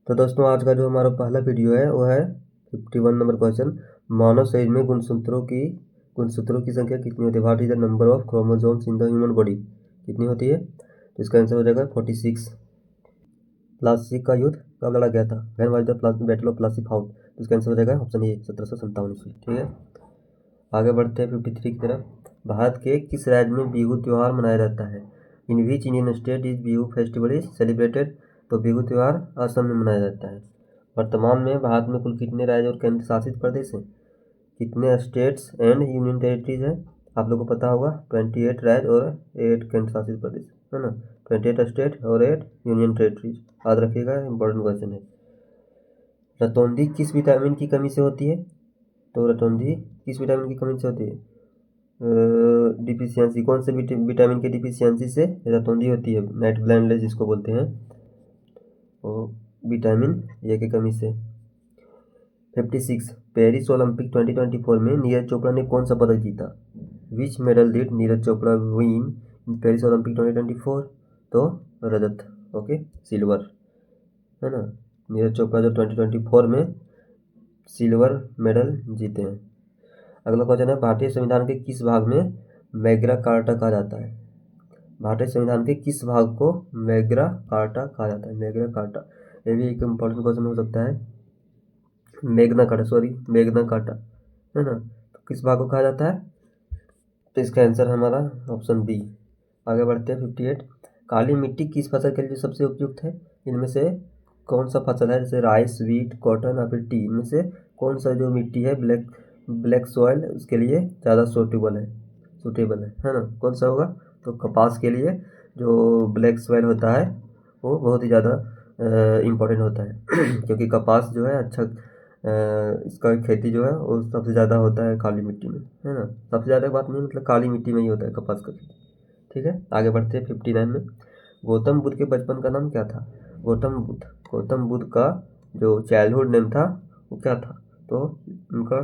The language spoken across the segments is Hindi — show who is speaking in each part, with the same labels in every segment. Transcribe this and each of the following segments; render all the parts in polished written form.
Speaker 1: तो दोस्तों आज का जो हमारा पहला वीडियो है वो है 51 नंबर क्वेश्चन। मानव शरीर में गुणसूत्रों की संख्या कितनी होती है? What is the number of chromosomes in the human body? कितनी होती है? तो इसका आंसर हो जाएगा 46। प्लासी का युद्ध कब लड़ा गया था? When was the battle of Plassey fought? तो इसका आंसर हो जाएगा ऑप्शन ए 1757 ईस्वी। ठीक है, आगे बढ़ते हैं 53 की तरफ। भारत के किस राज्य में बिहू त्यौहार मनाया जाता है? In which Indian state is Bihu festival is celebrated? तो बिहू त्यौहार असम में मनाया जाता है। वर्तमान में भारत में कुल कितने राज्य और केंद्र शासित प्रदेश हैं? कितने स्टेट्स एंड यूनियन टेरिटरीज हैं? आप लोगों को पता होगा 28 राज्य और 8 केंद्र शासित प्रदेश है ना। 28 स्टेट और 8 यूनियन टेरिटरीज, याद रखिएगा, इंपॉर्टेंट क्वेश्चन है। रतौंधी किस विटामिन की कमी से होती है? तो रतौंधी किस विटामिन की कमी से होती है? डिफिशियंसी, कौन से विटामिन की डिफिशियंसी से रतौंधी होती है? नाइट ब्लाइंडनेस जिसको बोलते हैं, वो विटामिन ए की कमी से। 56 पेरिस ओलंपिक 2024 में नीरज चोपड़ा ने कौन सा पदक जीता? विच medal did Neeraj Chopra win in Paris Olympic 2024? तो रजत, ओके, सिल्वर है ना। नीरज चोपड़ा जो 2024 में सिल्वर मेडल जीते हैं। अगला क्वेश्चन है, भारतीय संविधान के किस भाग में मैग्ना कार्टा कहा जाता है? भारतीय संविधान के किस भाग को मैग्ना कार्टा कहा जाता है? मैग्ना कार्टा, ये भी एक इम्पोर्टेंट क्वेश्चन हो सकता है। मैग्ना कार्टा है ना, तो किस भाग को कहा जाता है? तो इसका आंसर हमारा ऑप्शन बी। आगे बढ़ते हैं 58। काली मिट्टी किस फसल के लिए सबसे उपयुक्त है? इनमें से कौन सा फसल है? जैसे राइस, वीट, कॉटन या फिर टी, इनमें से कौन सा जो मिट्टी है ब्लैक सॉइल उसके लिए ज़्यादा सूटेबल है ना? कौन सा होगा? तो कपास के लिए जो ब्लैक सॉइल होता है वो बहुत ही ज़्यादा इम्पोर्टेंट होता है क्योंकि कपास जो है अच्छा इसका खेती जो है वो सबसे ज़्यादा होता है काली मिट्टी में, है ना। सबसे ज़्यादा बात नहीं, मतलब काली मिट्टी में ही होता है कपास का खेती। ठीक है, आगे बढ़ते हैं 59 में। गौतम बुद्ध के बचपन का नाम क्या था? गौतम बुद्ध का जो चाइल्डहुड नेम था वो क्या था? तो उनका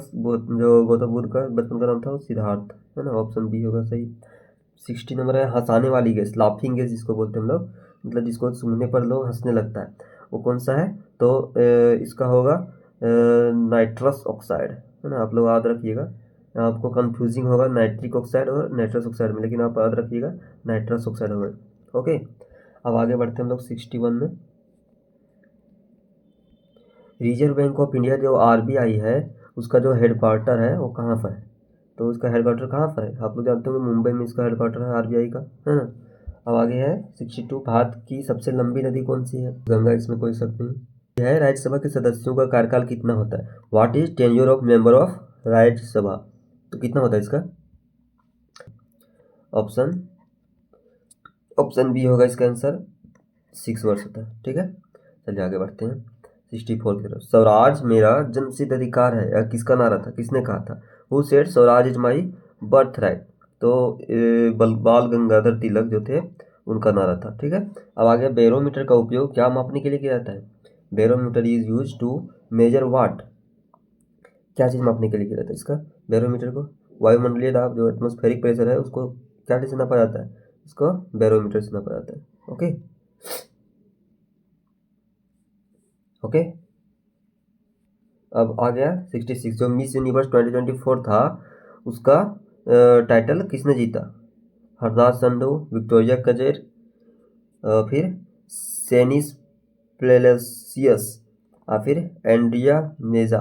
Speaker 1: जो गौतम बुद्ध का बचपन का नाम था वो सिद्धार्थ, है ना। ऑप्शन बी होगा सही। 60 नंबर है, हंसाने वाली गैस, लाफिंग गैस जिसको बोलते हैं हम लोग, मतलब जिसको सूंघने पर लोग हंसने लगता है, वो कौन सा है? तो इसका होगा नाइट्रस ऑक्साइड, है ना। आप लोग याद रखिएगा, आपको कंफ्यूजिंग होगा नाइट्रिक ऑक्साइड और नाइट्रस ऑक्साइड में, लेकिन आप याद रखिएगा नाइट्रस ऑक्साइड होगा। ओके, अब आगे बढ़ते हैं हम लोग 61 में। रिजर्व बैंक ऑफ इंडिया जो आरबीआई है उसका जो हेडक्वार्टर है वो कहाँ पर है? तो उसका हेडक्वार्टर कहाँ पर है? आप लोग जानते होंगे मुंबई में इसका हेडक्वार्टर है आरबीआई का, है ना। अब आगे है 62। भारत की सबसे लंबी नदी कौन सी है? गंगा, इसमें कोई शक नहीं है। राज्यसभा के सदस्यों का कार्यकाल कितना होता है? What is tenure of member of Rajya Sabha? तो कितना होता है इसका? ऑप्शन बी होगा इसका आंसर, 6 वर्ष होता है। ठीक है, चलिए आगे बढ़ते हैं 64 की तरफ। स्वराज मेरा जन्मसिद्ध अधिकार है, यह किसका नारा था? किसने कहा था? Who said Swaraj is my birth right? तो बाल गंगाधर तिलक जो थे उनका नारा था। ठीक है, अब आगे बैरोमीटर का उपयोग क्या मापने के लिए किया जाता है? Barometer is use to measure what? क्या चीज़ मापने के लिए किया जाता है इसका बैरोमीटर को? वायुमंडलीय दाब, जो एटमॉस्फेरिक प्रेशर है, उसको क्या से नापा जाता है? इसको बैरोमीटर से नापा जाता है। ओके ओके, अब आ गया 66। जो मिस यूनिवर्स 2024 था उसका टाइटल किसने जीता? हरदास संधू, विक्टोरिया कजेर, फिर सेनिस प्लेलेसियस, या फिर एंड्रिया मेजा?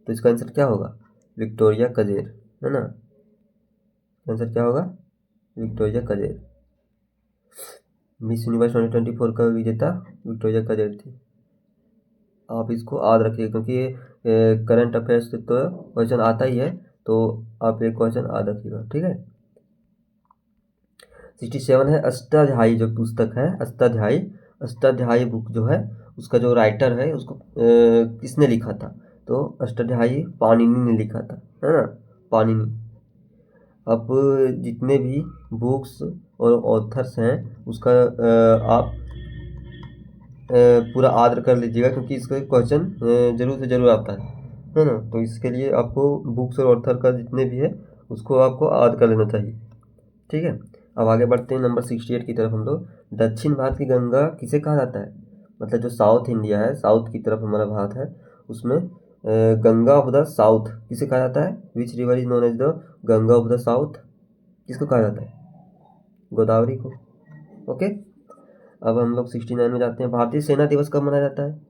Speaker 1: तो इसका आंसर क्या होगा? विक्टोरिया कजेर, है ना। आंसर क्या होगा? विक्टोरिया कजेर। मिस यूनिवर्स 2024 का विजेता विक्टोरिया कजेर थी। आप इसको याद रखिए क्योंकि करंट अफेयर्स से तो क्वेश्चन आता ही है, तो आप एक क्वेश्चन याद रखिएगा। ठीक है, 67 है, अष्टाध्यायी जो पुस्तक है, अष्टाध्यायी बुक जो है उसका जो राइटर है उसको किसने लिखा था? तो अष्टाध्यायी पाणिनि ने लिखा था, है ना, पाणिनि। अब जितने भी बुक्स और ऑथर्स हैं उसका आप पूरा आदर कर लीजिएगा क्योंकि इसका क्वेश्चन जरूर से जरूर आता है ना। तो इसके लिए आपको बुक्स और ऑथर का जितने भी है उसको आपको याद कर लेना चाहिए। ठीक है, अब आगे बढ़ते हैं नंबर 68 की तरफ हम लोग। दक्षिण भारत की गंगा किसे कहा जाता है? मतलब जो साउथ इंडिया है, साउथ की तरफ हमारा भारत है, उसमें गंगा ऑफ द साउथ किसे कहा जाता है? Which river is known as the Ganga of the south? किसको कहा जाता है? गोदावरी को। ओके, अब हम लोग 69 में जाते हैं। भारतीय सेना दिवस कब मनाया जाता है?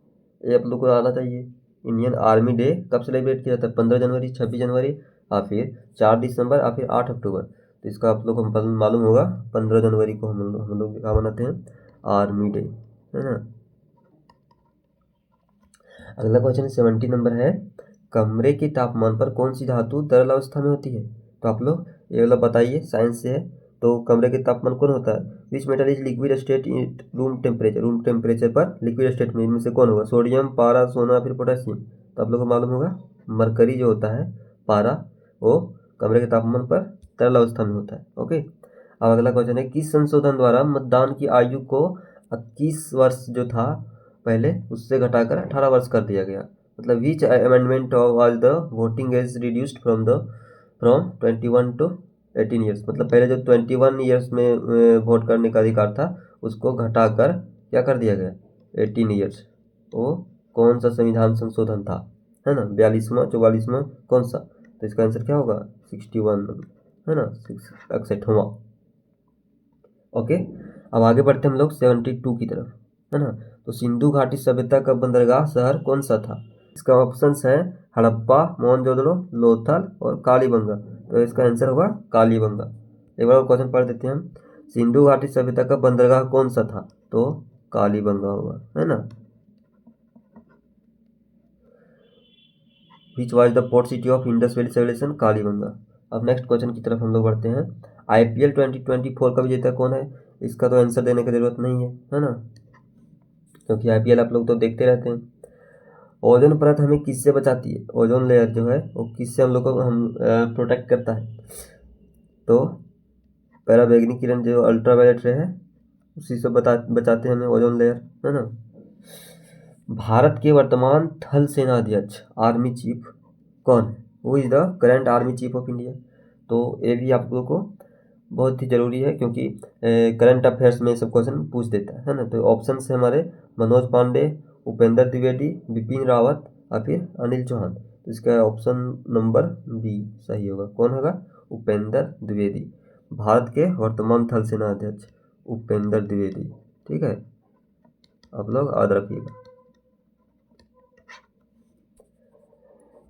Speaker 1: ये आप लोग को आना चाहिए। इंडियन आर्मी डे कब सेलिब्रेट किया जाता है? 15 जनवरी, 26 जनवरी, या फिर 4 दिसंबर, या फिर 8 अक्टूबर। तो इसका आप लोग को मालूम होगा, 15 जनवरी को हम लोग क्या मनाते हैं? आर्मी डे, है ना। अगला क्वेश्चन 70 नंबर है, कमरे के तापमान पर कौन सी धातु तरल अवस्था में होती है? तो आप लोग ये वाला बताइए, साइंस से है। तो कमरे के तापमान कौन होता है? Which metal is liquid state in room temperature? Room temperature पर लिक्विड स्टेट में इनमें से कौन होगा? सोडियम, पारा, सोना, फिर पोटेशियम। तो आप लोग को मालूम होगा, मरकरी जो होता है, पारा, वो कमरे के तापमान पर तरल अवस्था में होता है। ओके, अब अगला क्वेश्चन है, किस संशोधन द्वारा मतदान की आयु को 21 वर्ष जो था पहले, उससे घटाकर 18 वर्ष कर दिया गया? मतलब which amendment all the voting age reduced from 21 to 18 years? मतलब पहले जो 21 ईयर्स में वोट करने का अधिकार था, उसको घटाकर क्या कर दिया गया? 18 ईयर्स। वो कौन सा संविधान संशोधन था, है ना? 42वां, 44वां, कौन सा? तो इसका आंसर क्या होगा? 61, है ना, 61वां। ओके, अब आगे बढ़ते हम लोग 72 की तरफ, है ना। तो सिंधु घाटी सभ्यता का बंदरगाह शहर कौन सा था? इसका ऑप्शंस है हड़प्पा, मोहनजोदड़ो, लोथल और कालीबंगा। तो इसका आंसर होगा कालीबंगा। एक बार क्वेश्चन पढ़ देते हैं हम, सिंधु घाटी सभ्यता का बंदरगाह कौन सा था? तो कालीबंगा होगा, है ना। Which was the port city of Indus valley civilisation? Kalibanga. अब नेक्स्ट क्वेश्चन की तरफ हम लोग बढ़ते हैं। IPL 2024 का विजेता कौन है? इसका तो आंसर देने की जरूरत नहीं है ना, क्योंकि IPL आप लोग तो देखते रहते हैं। ओजोन परत हमें किससे बचाती है? ओजोन लेयर जो है वो किससे हम लोग को प्रोटेक्ट करता है? तो पैराबैंगनी किरण जो अल्ट्रावायलेट रे है, उसी से बचाते हैं हमें ओजोन लेयर, है ना। भारत के वर्तमान थल सेना अध्यक्ष, आर्मी चीफ कौन है? वो is the current army chief of India. तो ये भी आप लोगों को बहुत ही जरूरी है, क्योंकि करंट अफेयर्स में सब क्वेश्चन पूछ देता है ना। तो ऑप्शन है हमारे मनोज पांडे, उपेंद्र द्विवेदी, बिपिन रावत, या फिर अनिल चौहान। तो इसका ऑप्शन नंबर बी सही होगा। कौन होगा? उपेंद्र द्विवेदी। भारत के वर्तमान थल सेना अध्यक्ष उपेंद्र द्विवेदी, ठीक है, आप लोग याद रखिएगा।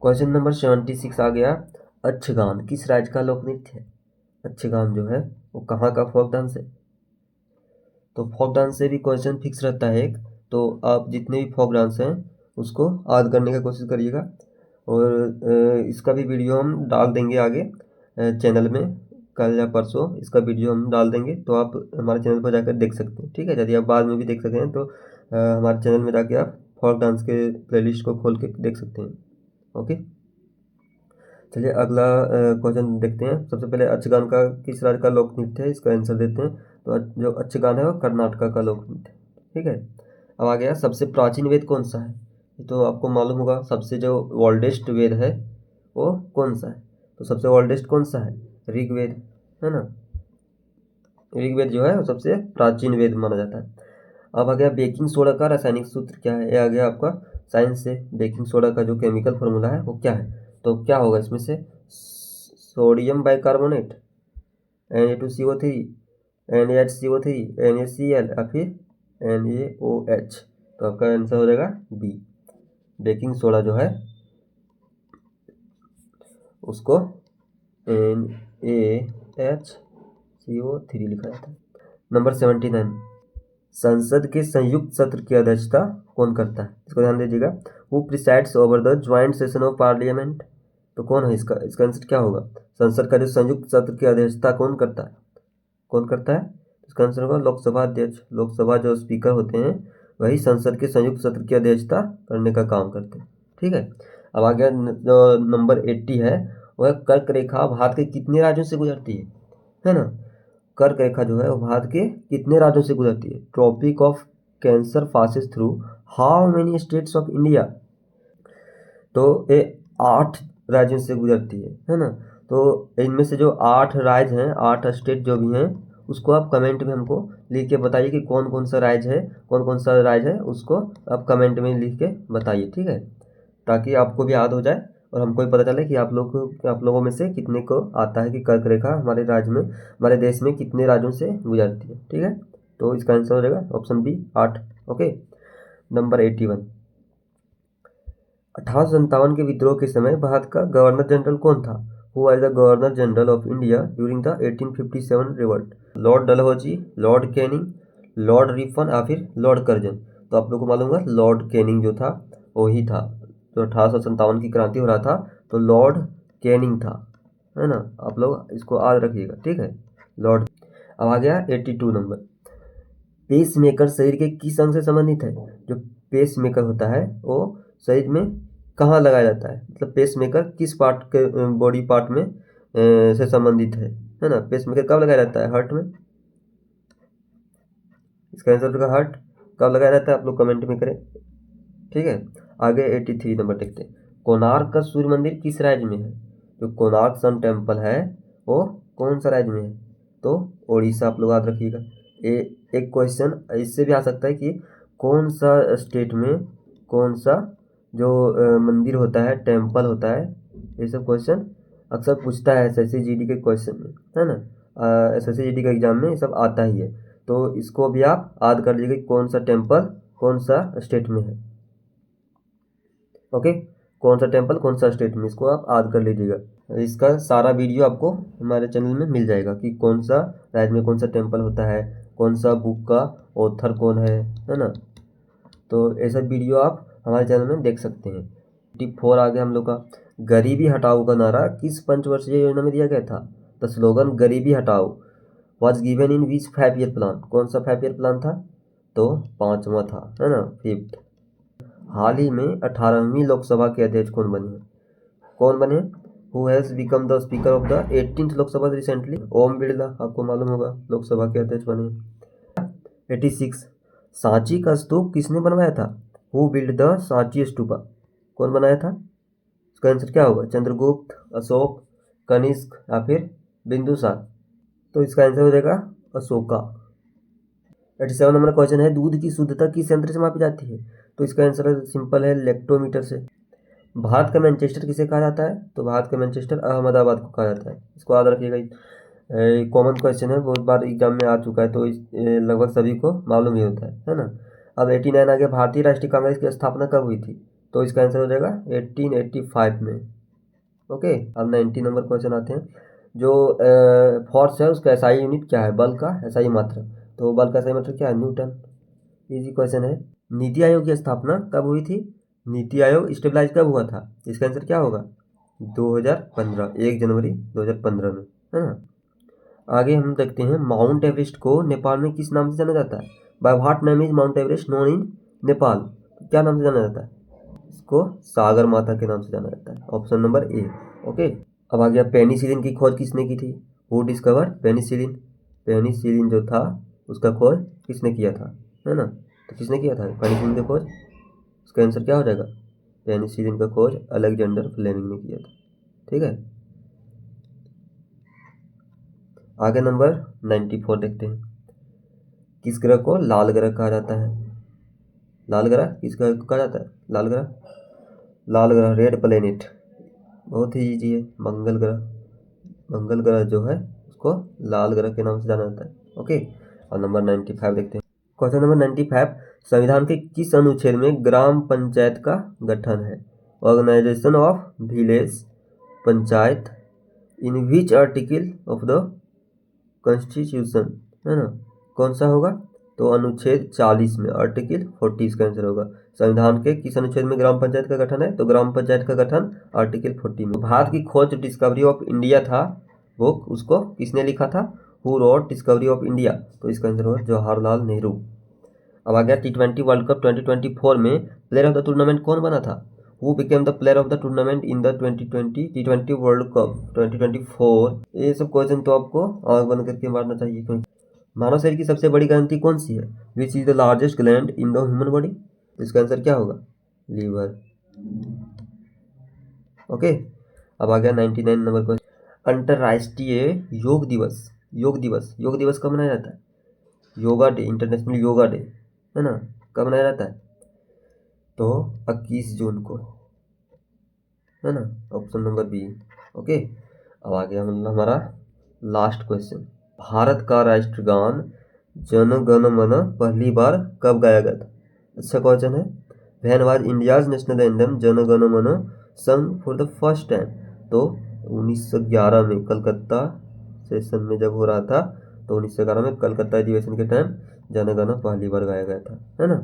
Speaker 1: क्वेश्चन नंबर 76 आ गया, अच्छगान किस राज्य का लोक नृत्य है? अच्छगान जो है वो कहाँ का फोक डांस है? तो फोक डांस से भी क्वेश्चन फिक्स रहता है एक, तो आप जितने भी फोक डांस हैं उसको याद करने की कोशिश करिएगा। और इसका भी वीडियो हम डाल देंगे आगे चैनल में, कल या परसों इसका वीडियो हम डाल देंगे, तो आप हमारे चैनल पर जाकर देख सकते हैं, ठीक है। यदि आप बाद में भी देख सकते हैं तो हमारे चैनल में जाके आप फोक डांस के प्लेलिस्ट को खोल के देख सकते हैं। ओके, चलिए अगला क्वेश्चन देखते हैं। सबसे पहले अच्छगान का किस राज्य का लोक नृत्य है? इसका आंसर देते हैं। तो जो अच्छगान है वो कर्नाटका का लोक नृत्य, ठीक है। अब आ गया, सबसे प्राचीन वेद कौन सा है? ये तो आपको मालूम होगा, सबसे जो ओल्डेस्ट वेद है वो कौन सा है? तो सबसे ओल्डेस्ट कौन सा है? ऋग्वेद, है ना। ऋग्वेद जो है वो सबसे प्राचीन वेद माना जाता है। अब आ गया, बेकिंग सोडा का रासायनिक सूत्र क्या है? ये आ गया आपका साइंस से। बेकिंग सोडा का जो केमिकल फॉर्मूला है वो क्या है? तो क्या होगा इसमें से? Sodium bicarbonate, Na2CO3, NaHCO3, NaCl, या फिर NaOH। तो आपका आंसर हो जाएगा बी। बेकिंग सोडा जो है उसको NaHCO3 लिखा जाता है। नंबर 79, संसद के संयुक्त सत्र की अध्यक्षता कौन करता है? इसको ध्यान दीजिएगा। Who presides over the joint session of parliament? तो कौन है इसका आंसर क्या होगा? संसद का जो संयुक्त सत्र की अध्यक्षता कौन करता है? कौन करता है? इसका आंसर होगा लोकसभा अध्यक्ष। लोकसभा जो स्पीकर होते हैं वही संसद के संयुक्त सत्र की अध्यक्षता करने का काम करते हैं, ठीक है। अब आ गया जो नंबर 80 है, वह कर्क रेखा भारत के कितने राज्यों से गुजरती है ना। कर्क रेखा जो है वो भारत के कितने राज्यों से गुजरती है? Tropic of Cancer passes through how many states of India? तो ये 8 राज्यों से गुजरती है ना। तो इनमें से जो 8 राज्य हैं, 8 स्टेट जो भी हैं, उसको आप कमेंट में हमको लिख के बताइए कि कौन कौन सा राइज है उसको आप कमेंट में लिख के बताइए, ठीक है, ताकि आपको भी याद हो जाए और हमको भी पता चले कि आप लोगों में से कितने को आता है कि कर्क रेखा हमारे देश में कितने राज्यों से गुजरती है, ठीक है। तो इसका आंसर हो जाएगा ऑप्शन बी 8। Okay, number 81। 1857 के विद्रोह के समय भारत का गवर्नर जनरल कौन था? Who was the governor general of India during the 1857 revolt? Lord Dalhousie, Lord Canning, Lord Ripon या फिर लॉर्ड कर्जन? तो आप लोग को मालूम होगा लॉर्ड कैनिंग जो था वही था, जो 1857 की क्रांति हो रहा था तो लॉर्ड कैनिंग था, है ना। आप लोग इसको याद रखिएगा, ठीक है, लॉर्ड। अब आ गया 82 नंबर। पेस मेकर शरीर के किस अंग से संबंधित है? जो पेस मेकर होता है वो शरीर में कहाँ लगाया जाता है, मतलब पेस मेकर किस पार्ट के बॉडी पार्ट में से संबंधित है ना। पेस मेकर कब लगाया जाता है? हार्ट में। इसका आंसर होगा हार्ट। कब लगाया जाता है आप लोग कमेंट में करें, ठीक है। आगे 83 नंबर देखते हैं। कोणार्क का सूर्य मंदिर किस राज्य में है? जो कोणार्क सन टेम्पल है वो कौन सा राज्य में है? तो उड़ीसा। आप लोग याद रखिएगा। एक क्वेश्चन इससे भी आ सकता है कि कौन सा स्टेट में कौन सा जो मंदिर होता है, टेम्पल होता है, ये सब क्वेश्चन अक्सर पूछता है SSCGD के क्वेश्चन में, है ना। SSCGD के एग्जाम में ये सब आता ही है, तो इसको भी आप याद कर लीजिए कौन सा टेम्पल कौन सा स्टेट में है। ओके, कौन सा टेम्पल कौन सा स्टेट में, इसको आप याद कर लीजिएगा। इसका सारा वीडियो आपको हमारे चैनल में मिल जाएगा कि कौन सा राज्य में कौन सा टेम्पल होता है, कौन सा बुक का ऑथर कौन है ना। तो ऐसा वीडियो आप हमारे चैनल में देख सकते हैं। टिप 4 आ गया हम लोग का। गरीबी हटाओ का नारा किस पंचवर्षीय योजना में दिया गया था? द स्लोगन गरीबी हटाओ was given in which 5 year plan? कौन सा 5 ईयर प्लान था? तो 5वां था, है ना, 5th। हाल ही में 18वीं लोकसभा के अध्यक्ष कौन बने? कौन बने? Who has become the speaker of the 18th Lok Sabha recently? Om Birla, आपको मालूम होगा, लोकसभा के अध्यक्ष बने। 86। सांची का स्तूप किसने बनवाया था? Who build the Sanchi stupa? कौन बनाया था? इसका आंसर क्या होगा? चंद्रगुप्त, अशोक, कनिष्क या फिर बिंदुसार? तो इसका आंसर हो जाएगा अशोका। 87 नंबर क्वेश्चन है, दूध की शुद्धता किस यंत्र से मापी जाती है? तो इसका आंसर सिंपल है, लेक्टोमीटर से। भारत का मैनचेस्टर किसे कहा जाता है? तो भारत का मैनचेस्टर अहमदाबाद को कहा जाता है, इसको याद रखिएगा। कॉमन क्वेश्चन है, बहुत बार एग्जाम में आ चुका है, तो लगभग सभी को मालूम ही होता है ना। अब 89 आ गया। भारतीय राष्ट्रीय कांग्रेस की स्थापना कब हुई थी? तो इसका आंसर हो जाएगा 1885 में। ओके, अब 90 नंबर क्वेश्चन आते हैं। जो फोर्स है उसका एसआई यूनिट क्या है? बल का एसआई मात्रा। तो बल का एसआई मात्रा क्या है? न्यूटन। इजी क्वेश्चन है। नीति आयोग की स्थापना कब हुई थी? नीति आयोग स्टेबलाइज कब हुआ था? इसका आंसर क्या होगा? 2015, 1 जनवरी 2015 में, है ना। आगे हम देखते हैं, माउंट एवरेस्ट को नेपाल में किस नाम से जाना जाता है? By what name is mount Everest known in Nepal? क्या नाम से जाना जाता है? इसको सागर माता के नाम से जाना जाता है, ऑप्शन नंबर ए। ओके, अब आ गया, पेनिसिलिन की खोज किसने की थी? Who discover penicillin? पेनिसिलिन जो था उसका खोज किसने किया था, है ना। तो किसने किया था पेनिसिलिन की खोज? इसका आंसर क्या हो जाएगा? पेनिसिलिन का खोज अलेक्जेंडर फ्लेमिंग ने किया था, ठीक है। आगे नंबर 94 देखते हैं। किस ग्रह को लाल ग्रह कहा जाता है? लाल ग्रह किस ग्रह को कहा जाता है? लाल ग्रह रेड प्लेनेट, बहुत ही ईजी है, मंगल ग्रह। मंगल ग्रह जो है उसको लाल ग्रह के नाम से जाना जाता है। ओके, और नंबर 95 देखते हैं। क्वेश्चन नंबर 95, संविधान के किस अनुच्छेद में ग्राम पंचायत का गठन है? Organisation of village panchayat in which article of the constitution, है ना। कौन सा होगा? तो अनुच्छेद 40 में, आर्टिकल 40 इसका आंसर होगा। संविधान के किस अनुच्छेद में ग्राम पंचायत का गठन है? तो ग्राम पंचायत का गठन आर्टिकल 40 में। भारत की खोज डिस्कवरी ऑफ इंडिया था, वो उसको किसने लिखा था? Who wrote discovery of India? तो इसका आंसर होगा जवाहरलाल नेहरू। अब आ गया T20 वर्ल्ड कप 2024 में प्लेयर ऑफ द टूर्नामेंट कौन बना था? Who became the player of the tournament in the 2020 T20 world cup 2024? ये सब क्वेश्चन तो आपको आंख बंद करके मारना चाहिए, क्योंकि मानव शरीर की सबसे बड़ी ग्रंथि कौन सी है? Which is the largest gland in the human body? इसका आंसर क्या होगा? लीवर। ओके, अब आ गया 99 नंबर क्वेश्चन। अंतर्राष्ट्रीय योग दिवस योग दिवस, योग दिवस कब मनाया जाता है? Yoga day, international yoga day, है ना, कब मनाया जाता है? तो 21 जून को, है ना, ऑप्शन नंबर बी। ओके, अब आ गया मतलब हमारा लास्ट क्वेश्चन। भारत का राष्ट्रगान जन गण मन पहली बार कब गाया गया था? अच्छा क्वेश्चन है। When was India's national anthem Jana Gana मन संग फॉर द फर्स्ट टाइम? तो 1911 में कलकत्ता सेशन में जब हो रहा था, तो 1911 में कलकत्ता अधिवेशन के टाइम जन गण पहली बार गाया गया था, है ना।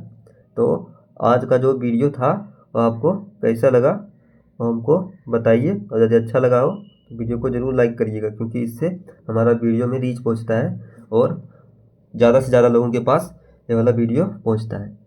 Speaker 1: तो आज का जो वीडियो था वो आपको कैसा लगा वो हमको बताइए, और यदि अच्छा लगा हो तो वीडियो को ज़रूर लाइक करिएगा, क्योंकि इससे हमारा वीडियो में रीच पहुंचता है और ज़्यादा से ज़्यादा लोगों के पास ये वाला वीडियो पहुंचता है।